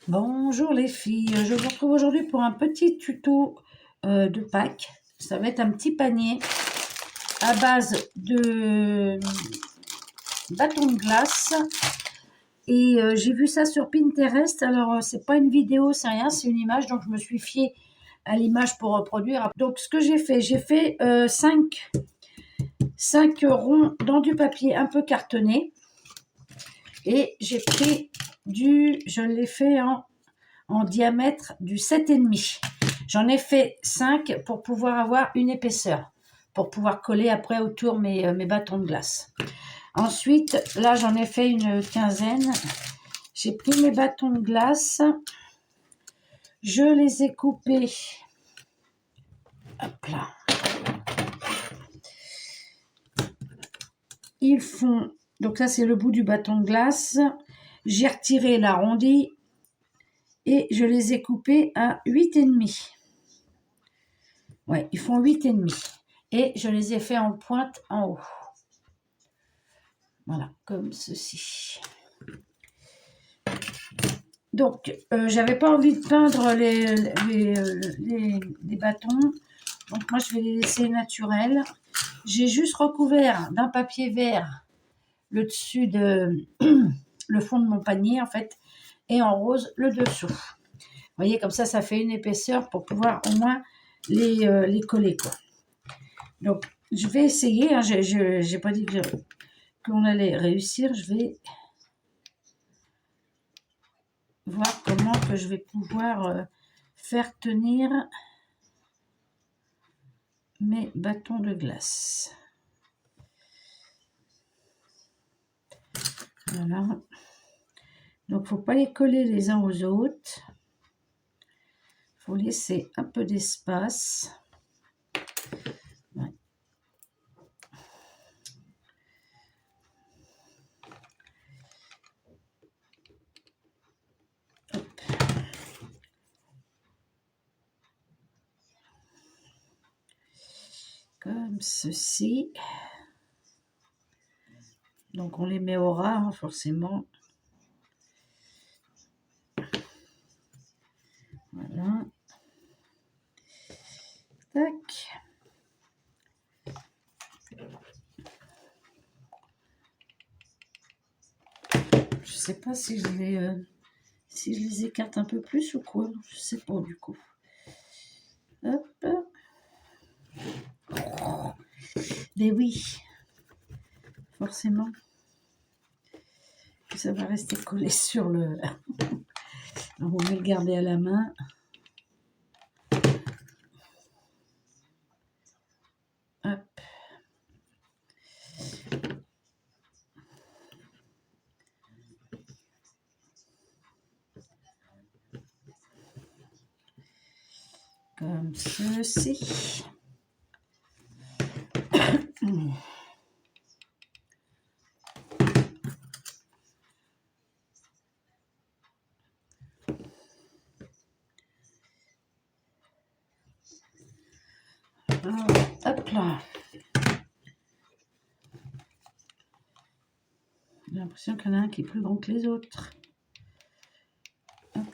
Bonjour les filles, je vous retrouve aujourd'hui pour un petit tuto de Pâques. Ça va être un petit panier à base de bâtons de glace. Et j'ai vu ça sur Pinterest. Alors c'est pas une vidéo, c'est rien, c'est une image. Donc je me suis fiée à l'image pour reproduire. Donc ce que j'ai fait 5 ronds dans du papier un peu cartonné. Et j'ai pris je l'ai fait en diamètre du 7,5. J'en ai fait 5 pour pouvoir avoir une épaisseur, pour pouvoir coller après autour mes bâtons de glace. Ensuite, là, j'en ai fait une quinzaine. J'ai pris mes bâtons de glace, je les ai coupés. Hop là. Ils font, donc ça c'est le bout du bâton de glace. J'ai retiré l'arrondi et je les ai coupés à 8,5. Ouais, ils font 8,5. Et je les ai fait en pointe en haut. Voilà, comme ceci. Donc, j'avais pas envie de peindre les bâtons. Donc, moi, je vais les laisser naturels. J'ai juste recouvert d'un papier vert le dessus de le fond de mon panier, en fait, et en rose le dessous. Vous voyez, comme ça fait une épaisseur pour pouvoir au moins les coller, quoi. Donc, je vais essayer. Hein, j'ai pas dit qu'on allait réussir. Je vais voir comment que je vais pouvoir faire tenir mes bâtons de glace. Voilà. Donc, faut pas les coller les uns aux autres. Faut laisser un peu d'espace. Ouais. Comme ceci. Donc, on les met au ras, hein, forcément. Voilà. Tac. Je sais pas si je les écarte un peu plus ou quoi. Je sais pas du coup. Hop. Mais oui, forcément, ça va rester collé sur le... On va le garder à la main. Hop. Comme ceci. Hop là. J'ai l'impression qu'il y en a un qui est plus grand que les autres. Hop.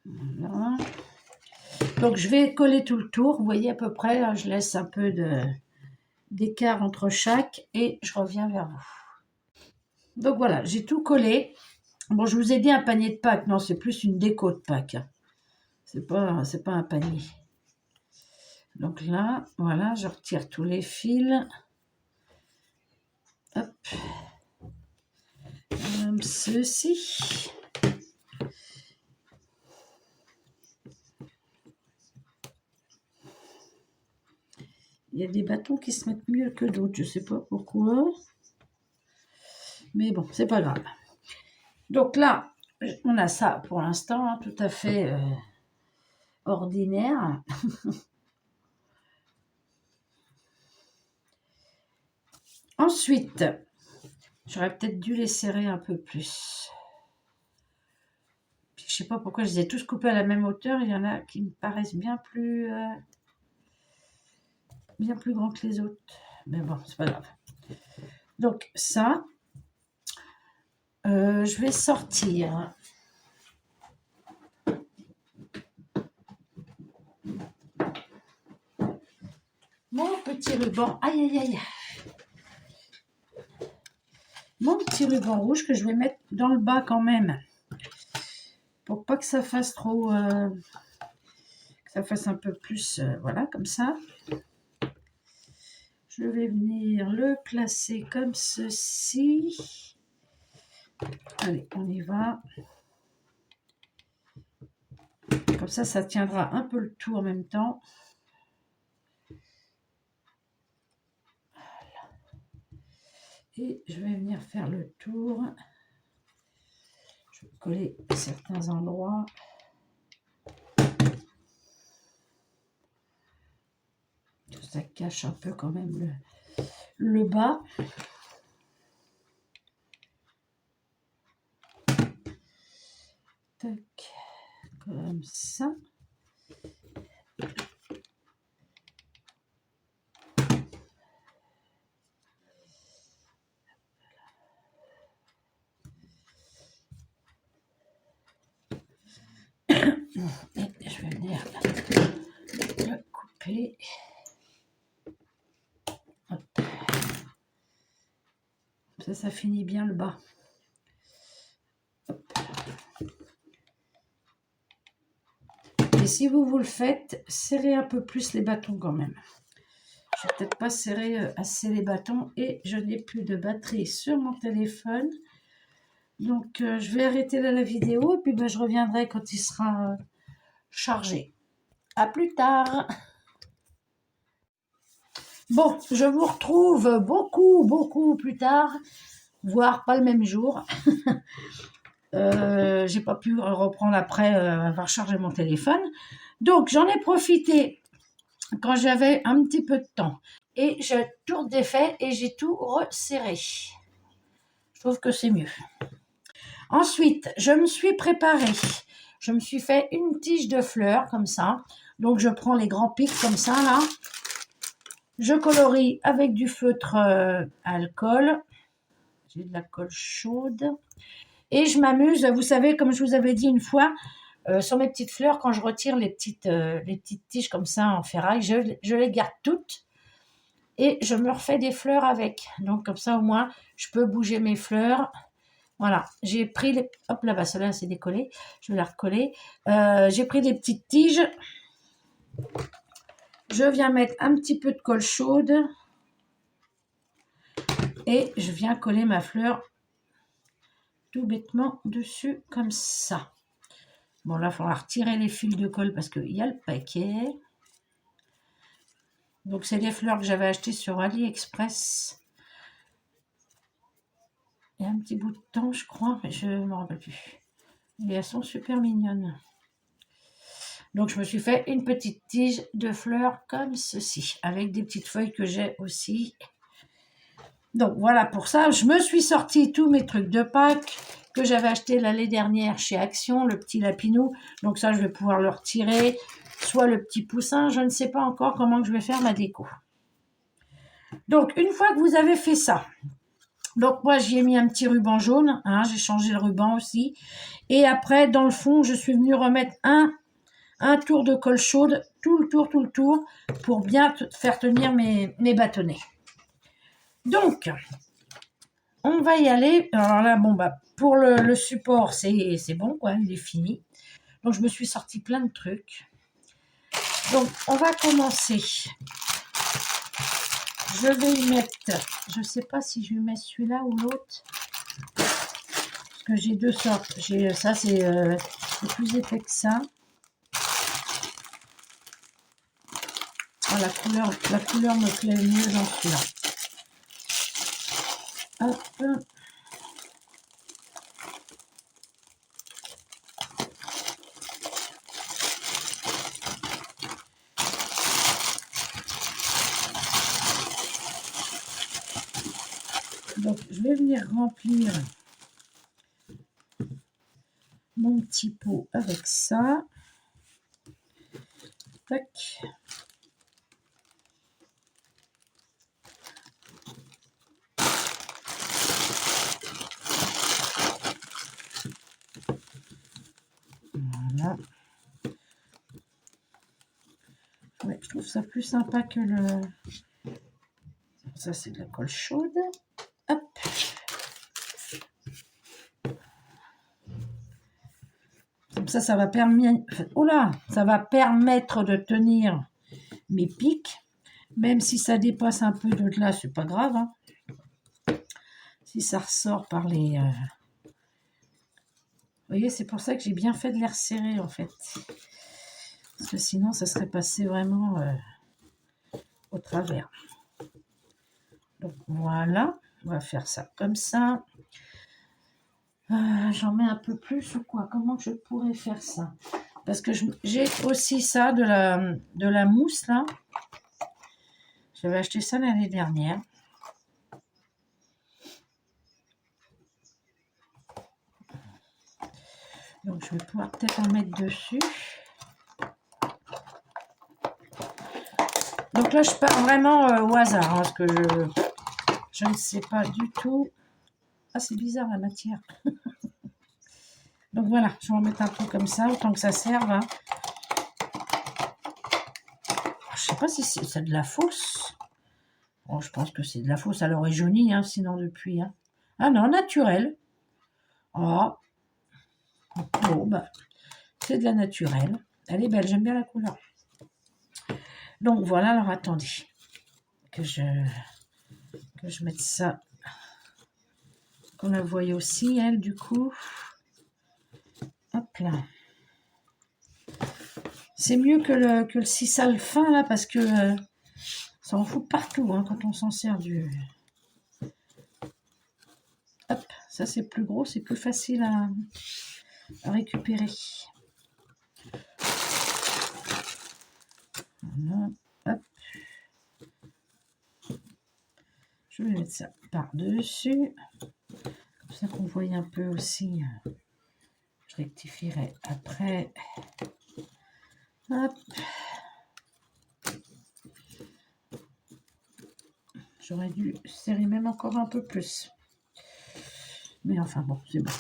Voilà. Donc je vais coller tout le tour. Vous voyez à peu près, là, je laisse un peu d'écart entre chaque et je reviens vers vous. Donc voilà, j'ai tout collé. Bon, je vous ai dit un panier de Pâques. Non, c'est plus une déco de Pâques. C'est pas un panier. Donc là, voilà, je retire tous les fils. Hop. Comme ceci. Il y a des bâtons qui se mettent mieux que d'autres, je sais pas pourquoi. Mais bon, c'est pas grave. Donc là, on a ça pour l'instant, hein, tout à fait ordinaire. Ensuite, j'aurais peut-être dû les serrer un peu plus. Je sais pas pourquoi je les ai tous coupés à la même hauteur. Il y en a qui me paraissent bien plus bien plus grand que les autres. Mais bon, c'est pas grave. Donc ça, je vais sortir mon petit ruban. Aïe, aïe, aïe. Mon petit ruban rouge que je vais mettre dans le bas quand même. Pour pas que ça fasse trop... que ça fasse un peu plus... voilà, comme ça. Je vais venir le placer comme ceci. Allez, on y va. Comme ça tiendra un peu le tout en même temps. Voilà. Et je vais venir faire le tour. Je vais coller certains endroits. Ça cache un peu quand même le bas. Tac, comme ça. Et je vais venir le couper. Hop. Ça finit bien le bas. Hop. Et si vous le faites, serrez un peu plus les bâtons quand même. Je vais peut-être pas serrer assez les bâtons et je n'ai plus de batterie sur mon téléphone. Donc je vais arrêter là la vidéo et puis je reviendrai quand il sera chargé. À plus tard. Bon, je vous retrouve beaucoup plus tard, voire pas le même jour. J'ai pas pu reprendre après avoir chargé mon téléphone. Donc j'en ai profité quand j'avais un petit peu de temps. Et je tout défait et j'ai tout resserré. Je trouve que c'est mieux. Ensuite, je me suis préparée. Je me suis fait une tige de fleurs comme ça. Donc je prends les grands pics comme ça là. Je colorie avec du feutre alcool. J'ai de la colle chaude. Et je m'amuse, vous savez, comme je vous avais dit une fois, sur mes petites fleurs, quand je retire les petites tiges comme ça en ferraille, je les garde toutes. Et je me refais des fleurs avec. Donc comme ça, au moins, je peux bouger mes fleurs. Voilà, j'ai pris les... Hop là-bas, celle-là, c'est décollé. Je vais la recoller. J'ai pris des petites tiges. Je viens mettre un petit peu de colle chaude. Et je viens coller ma fleur tout bêtement dessus, comme ça. Bon, là, il faudra retirer les fils de colle parce qu'il y a le paquet. Donc, c'est des fleurs que j'avais achetées sur AliExpress. Il y a un petit bout de temps, je crois, mais je ne me rappelle plus. Et elles sont super mignonnes. Donc, je me suis fait une petite tige de fleurs comme ceci, avec des petites feuilles que j'ai aussi. Donc, voilà pour ça. Je me suis sorti tous mes trucs de Pâques que j'avais acheté l'année dernière chez Action, le petit lapinou. Donc, ça, je vais pouvoir le retirer. Soit le petit poussin. Je ne sais pas encore comment je vais faire ma déco. Donc, une fois que vous avez fait ça, donc moi, j'y ai mis un petit ruban jaune. Hein, j'ai changé le ruban aussi. Et après, dans le fond, je suis venue remettre un tour de colle chaude, tout le tour, pour bien faire tenir mes bâtonnets. Donc, on va y aller. Alors là, bon, bah, pour le support, c'est bon, quoi, il est fini. Donc, je me suis sorti plein de trucs. Donc, on va commencer. Je vais y mettre, je ne sais pas si je vais mettre celui-là ou l'autre. Parce que j'ai deux sortes. Ça, c'est plus épais que ça. Oh, la couleur me plaît mieux dans celui-là. Hop. Donc, je vais venir remplir mon petit pot avec ça. Tac. Ouais, je trouve ça plus sympa que le... Ça, c'est de la colle chaude. Hop. Comme ça va permettre... Oh là, ça va permettre de tenir mes pics. Même si ça dépasse un peu de là, c'est pas grave. Hein. Si ça ressort par les... Vous voyez, c'est pour ça que j'ai bien fait de les resserrer, en fait. Parce que sinon, ça serait passé vraiment au travers. Donc, voilà. On va faire ça comme ça. J'en mets un peu plus ou quoi? Comment je pourrais faire ça? Parce que j'ai aussi ça, de la mousse, là. J'avais acheté ça l'année dernière. Donc, je vais pouvoir peut-être en mettre dessus. Donc là, je pars vraiment au hasard, hein, parce que je ne sais pas du tout. Ah, c'est bizarre, la matière. Donc voilà, je vais en mettre un peu comme ça, autant que ça serve. Hein. Je sais pas si c'est de la fausse. Bon, je pense que c'est de la fausse. Alors, elle est jaunie, hein, sinon depuis. Hein. Ah non, naturel. Oh. Bon, bah, c'est de la naturelle. Elle est belle, j'aime bien la couleur. Donc voilà, alors attendez. Que je mette ça. Qu'on la voie aussi, elle, du coup. Hop là. C'est mieux que le sisal fin, là, parce que ça en fout partout, hein, quand on s'en sert du... Hop, ça c'est plus gros, c'est plus facile à récupérer. Voilà, hop. Je vais mettre ça par-dessus. Comme ça qu'on voit un peu aussi. Je rectifierai après. Hop. J'aurais dû serrer même encore un peu plus. Mais enfin bon, c'est bon.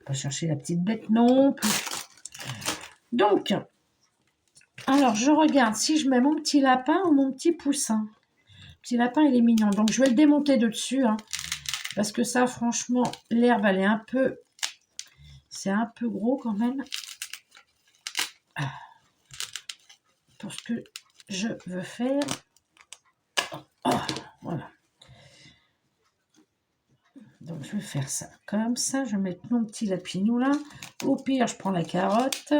Pas chercher la petite bête non plus. Donc, alors je regarde si je mets mon petit lapin ou mon petit poussin. Le petit lapin, il est mignon. Donc, je vais le démonter de dessus. Hein, parce que ça, franchement, l'herbe, elle est un peu... C'est un peu gros quand même. Pour ce que je veux faire. Oh, voilà. Donc, je vais faire ça comme ça. Je vais mettre mon petit lapinou là. Au pire, je prends la carotte.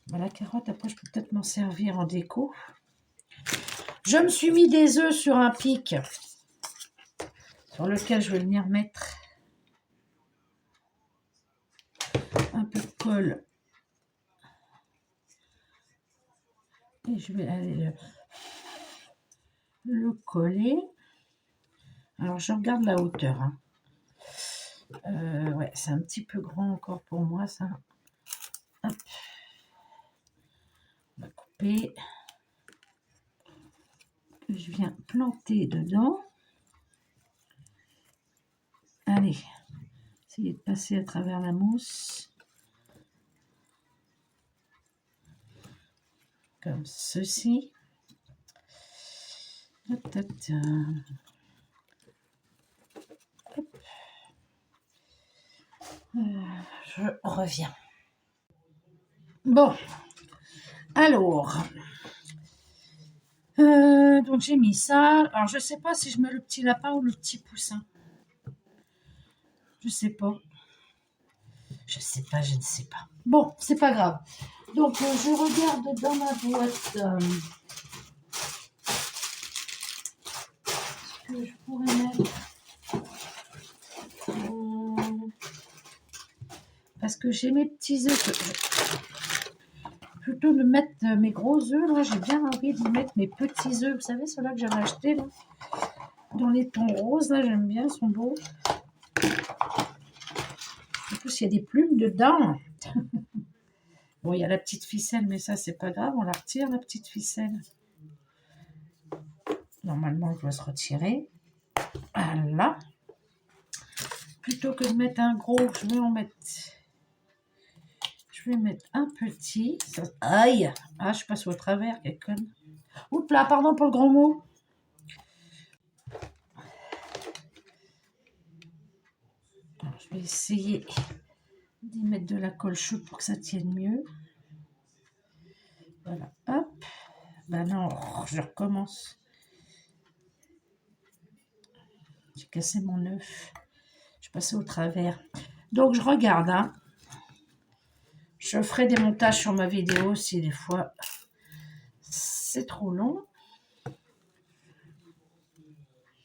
Ben, la carotte, après, je peux peut-être m'en servir en déco. Je me suis mis des œufs sur un pic sur lequel je vais venir mettre un peu de colle. Et je vais aller le coller. Alors, je regarde la hauteur. Hein. Ouais, c'est un petit peu grand encore pour moi, ça. Hop. On va couper. Je viens planter dedans. Allez, essayez de passer à travers la mousse. Comme ceci. Hop, hop, hop. Je reviens. Bon, alors, donc j'ai mis ça. Alors, je sais pas si je mets le petit lapin ou le petit poussin. Je sais pas. Je sais pas, je ne sais pas. Bon, c'est pas grave. Donc, je regarde dans ma boîte ce que je pourrais mettre. Parce que j'ai mes petits œufs. Plutôt de mettre mes gros œufs, là, j'ai bien envie de mettre mes petits œufs. Vous savez, ceux-là que j'avais achetés, là, dans les tons roses, là, j'aime bien, ils sont beaux. En plus, il y a des plumes dedans. Bon, il y a la petite ficelle, mais ça, c'est pas grave. On la retire, la petite ficelle. Normalement, elle doit se retirer. Voilà. Plutôt que de mettre un gros, je Je vais mettre un petit. Ça... Aïe! Ah, je passe au travers, quelle conne. Oups là, pardon pour le grand mot. Alors, je vais essayer d'y mettre de la colle chaude pour que ça tienne mieux. Voilà, hop. Ben non, je recommence. J'ai cassé mon œuf. Je passais au travers. Donc, je regarde, hein. Je ferai des montages sur ma vidéo si des fois c'est trop long.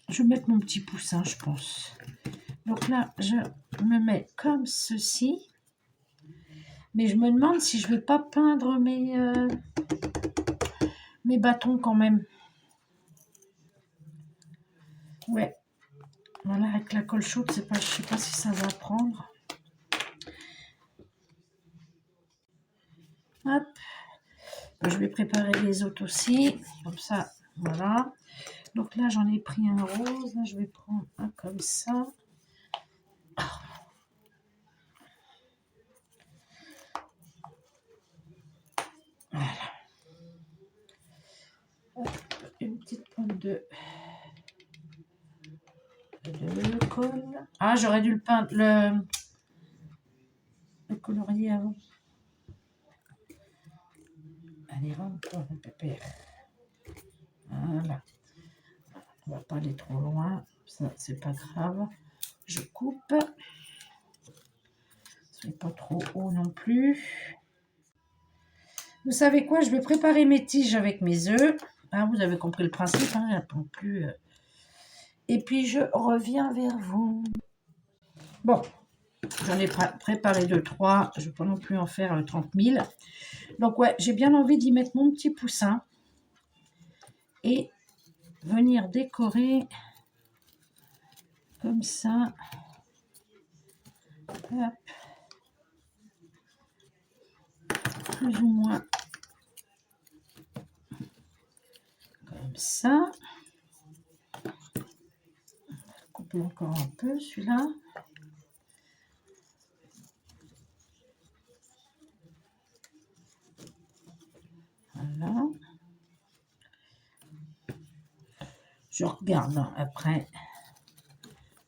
Je vais mettre mon petit poussin, je pense. Donc là, je me mets comme ceci. Mais je me demande si je ne vais pas peindre mes bâtons quand même. Ouais. Voilà, avec la colle chaude, je ne sais pas si ça va prendre. Hop. Je vais préparer les autres aussi. Comme ça, voilà. Donc là, j'en ai pris un rose. Là, je vais prendre un comme ça. Voilà. Hop, une petite pointe de colle. Ah, j'aurais dû le peindre, le colorier avant. Allez, rentre-toi, mon pépère. Voilà. On va pas aller trop loin. Ça, c'est pas grave. Je coupe. C'est pas trop haut non plus. Vous savez quoi? Je vais préparer mes tiges avec mes œufs. Ah, vous avez compris le principe, hein, j'attends plus. Et puis, je reviens vers vous. Bon, j'en ai préparé 2-3. Je ne vais pas non plus en faire 30 000. Donc, ouais, j'ai bien envie d'y mettre mon petit poussin. Et venir décorer comme ça. Hop. Plus ou moins comme ça. On va couper encore un peu celui-là. Voilà. Je regarde après.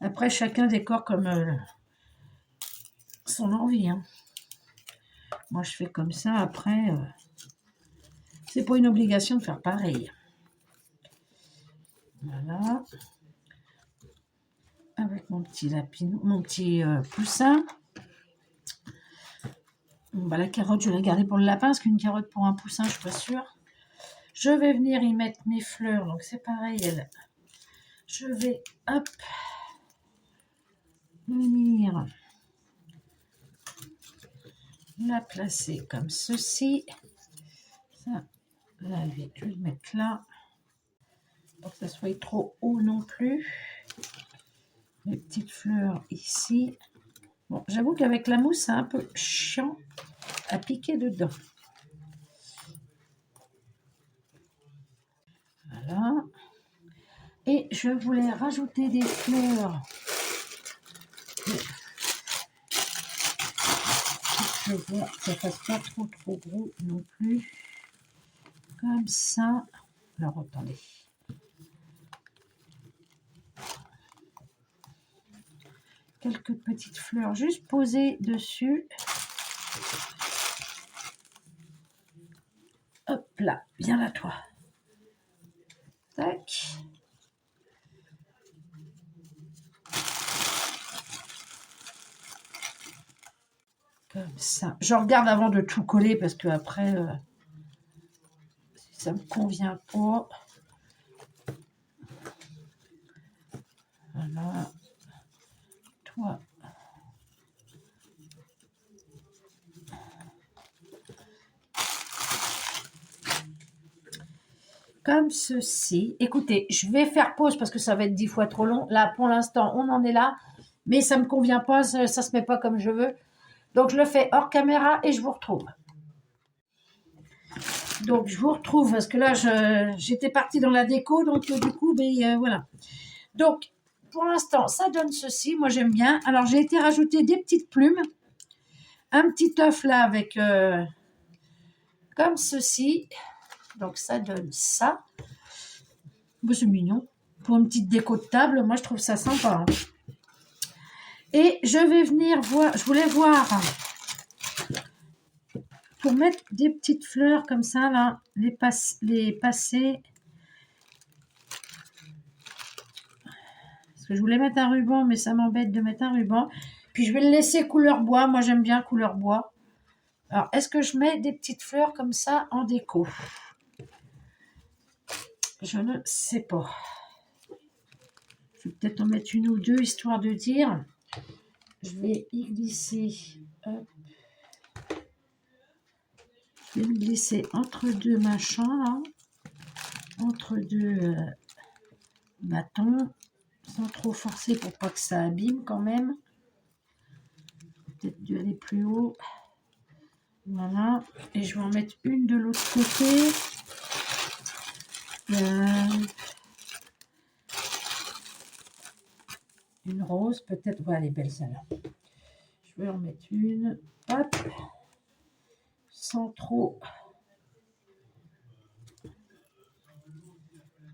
Après, chacun décore comme son envie. Hein. Moi, je fais comme ça. Après, c'est pas une obligation de faire pareil. Voilà. Avec mon petit lapin, mon petit poussin. Bon, bah, la carotte, je vais la garder pour le lapin, parce qu'une carotte pour un poussin, je suis pas sûre. Je vais venir y mettre mes fleurs, donc c'est pareil. Je vais, hop, venir la placer comme ceci. Ça, là, je vais le mettre là. Pour que ça soit trop haut non plus. Les petites fleurs ici. Bon, j'avoue qu'avec la mousse, c'est un peu chiant à piquer dedans. Voilà. Et je voulais rajouter des fleurs. Je vois que ça ne fasse pas trop gros non plus. Comme ça. Alors, attendez. Quelques petites fleurs juste posées dessus. Hop là, viens là toi. Tac. Comme ça. Je regarde avant de tout coller parce que après, si ça me convient pas. Voilà. Toi. Comme ceci. Écoutez, je vais faire pause parce que ça va être 10 fois trop long. Là, pour l'instant, on en est là. Mais ça ne me convient pas, ça ne se met pas comme je veux. Donc, je le fais hors caméra et je vous retrouve. Donc, je vous retrouve parce que là, j'étais partie dans la déco. Donc, du coup, voilà. Donc, pour l'instant, ça donne ceci. Moi, j'aime bien. Alors, j'ai été rajouter des petites plumes. un petit œuf là avec comme ceci. Donc ça donne ça. Bon, c'est mignon. Pour une petite déco de table, moi je trouve ça sympa. Hein. Et je vais venir voir, je voulais voir pour mettre des petites fleurs comme ça là, les passer. Parce que je voulais mettre un ruban, mais ça m'embête de mettre un ruban. Puis je vais le laisser couleur bois. Moi j'aime bien couleur bois. Alors est-ce que je mets des petites fleurs comme ça en déco? Je ne sais pas. Je vais peut-être en mettre une ou deux histoire de dire. Je vais y glisser. Hop. Je vais me glisser entre deux machins là. Entre deux bâtons. Sans trop forcer pour pas que ça abîme quand même. Peut-être dû aller plus haut. Voilà. Et je vais en mettre une de l'autre côté. Une rose, peut-être. Ouais, elle est belle celle-là. Je vais en mettre une. Hop. Sans trop.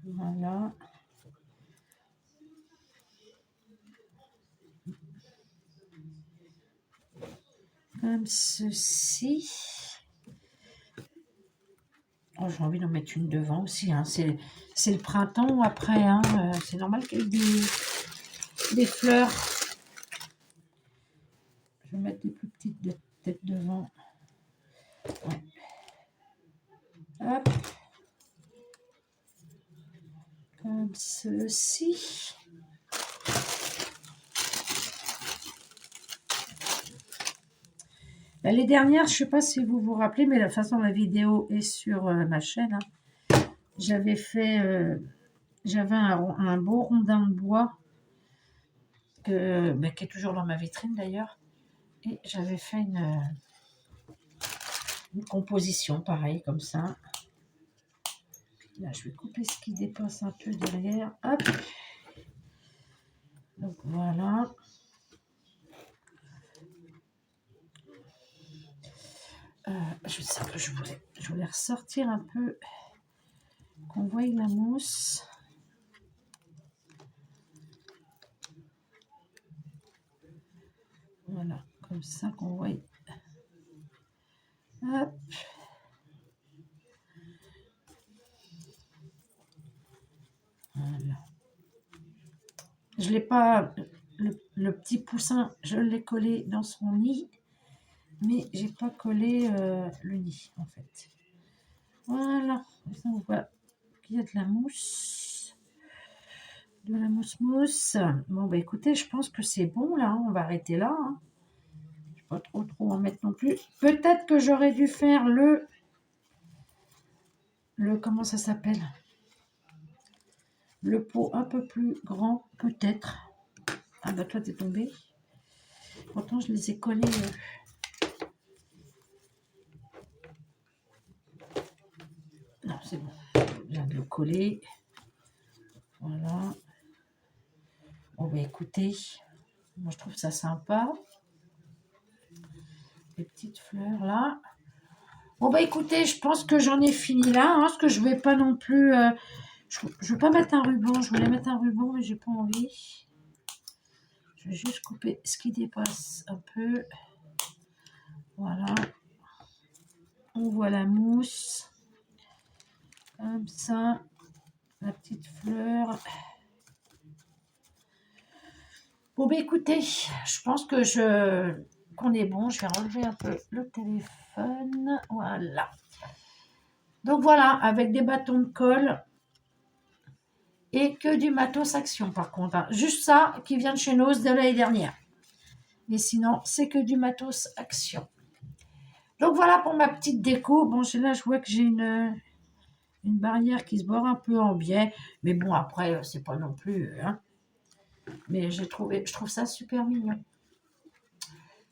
Voilà. Comme ceci. Oh, j'ai envie d'en mettre une devant aussi. Hein. C'est le printemps après. Hein. C'est normal qu'il y ait des fleurs. Je vais mettre des plus petites peut-être devant. Ouais. Hop. Comme ceci. Les dernières, je ne sais pas si vous vous rappelez, mais de toute façon, la vidéo est sur ma chaîne. Hein. J'avais fait... j'avais un beau rondin de bois qui est toujours dans ma vitrine d'ailleurs. Et j'avais fait une composition pareil comme ça. Là, je vais couper ce qui dépasse un peu derrière. Hop. Donc voilà. Je sais que je voulais ressortir un peu, qu'on voie la mousse. Voilà, comme ça qu'on voit. Hop. Voilà. Je l'ai pas, le petit poussin, je l'ai collé dans son nid, mais j'ai pas collé le nid en fait. Voilà, ça on voit qu'il y a de la mousse. De la mousse. Bon bah écoutez, je pense que c'est bon là, on va arrêter là. Hein. Je ne vais pas trop en mettre non plus. Peut-être que j'aurais dû faire le comment ça s'appelle? Le pot un peu plus grand, peut-être. Ah bah toi t'es tombé. Pourtant je les ai collés. Non, c'est bon. Je viens de le coller. Voilà. Bon bah écoutez, moi je trouve ça sympa. Les petites fleurs là. Bon bah écoutez, je pense que j'en ai fini là. Hein, parce que je vais pas non plus... je veux pas mettre un ruban. Je voulais mettre un ruban, mais j'ai pas envie. Je vais juste couper ce qui dépasse un peu. Voilà. On voit la mousse. Comme ça. La petite fleur. Bon, bah écoutez, je pense que qu'on est bon. Je vais relever un peu le téléphone. Voilà. Donc voilà, avec des bâtons de colle. Et que du matos Action par contre. Hein. Juste ça qui vient de chez Noz de l'année dernière. Mais sinon, c'est que du matos Action. Donc voilà pour ma petite déco. Bon, là, je vois que j'ai une barrière qui se bord un peu en biais. Mais bon, après, c'est pas non plus... Hein. Mais je trouve ça super mignon.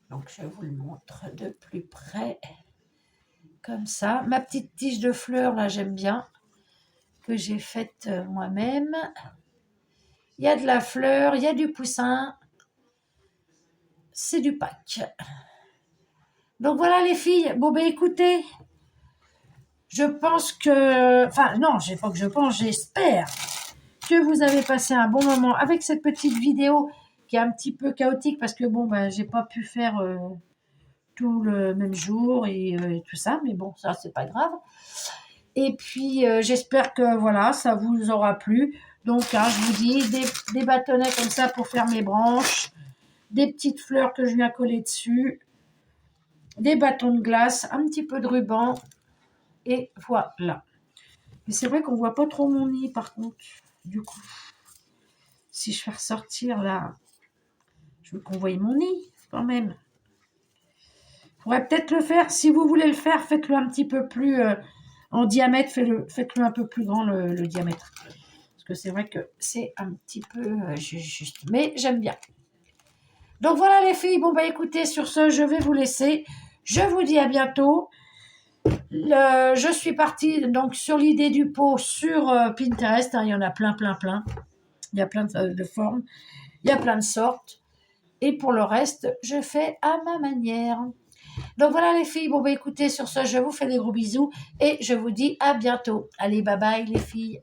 Donc, je vous le montre de plus près. Comme ça. Ma petite tige de fleurs, là, j'aime bien. Que j'ai faite moi-même. Il y a de la fleur, il y a du poussin. C'est du Pâques. Donc voilà les filles. Bon ben écoutez, je pense que... Enfin non, pas que je pense, j'espère que vous avez passé un bon moment avec cette petite vidéo qui est un petit peu chaotique parce que bon ben j'ai pas pu faire tout le même jour et tout ça, mais bon ça c'est pas grave. Et puis j'espère que voilà ça vous aura plu. Donc hein, je vous dis des bâtonnets comme ça pour faire mes branches, des petites fleurs que je viens coller dessus, des bâtons de glace, un petit peu de ruban et voilà. Mais c'est vrai qu'on voit pas trop mon nid par contre. Du coup, si je fais ressortir là, je veux qu'on voie mon nid quand même. Je pourrais peut-être le faire. Si vous voulez le faire, faites-le un petit peu plus en diamètre. Faites-le un peu plus grand le diamètre. Parce que c'est vrai que c'est un petit peu juste. Mais j'aime bien. Donc voilà les filles. Bon bah écoutez, sur ce, je vais vous laisser. Je vous dis à bientôt. Je suis partie donc sur l'idée du pot sur Pinterest. Hein, il y en a plein. Il y a plein de formes. Il y a plein de sortes. Et pour le reste, je fais à ma manière. Donc voilà les filles. Bon bah écoutez, sur ce, je vous fais des gros bisous. Et je vous dis à bientôt. Allez, bye bye les filles.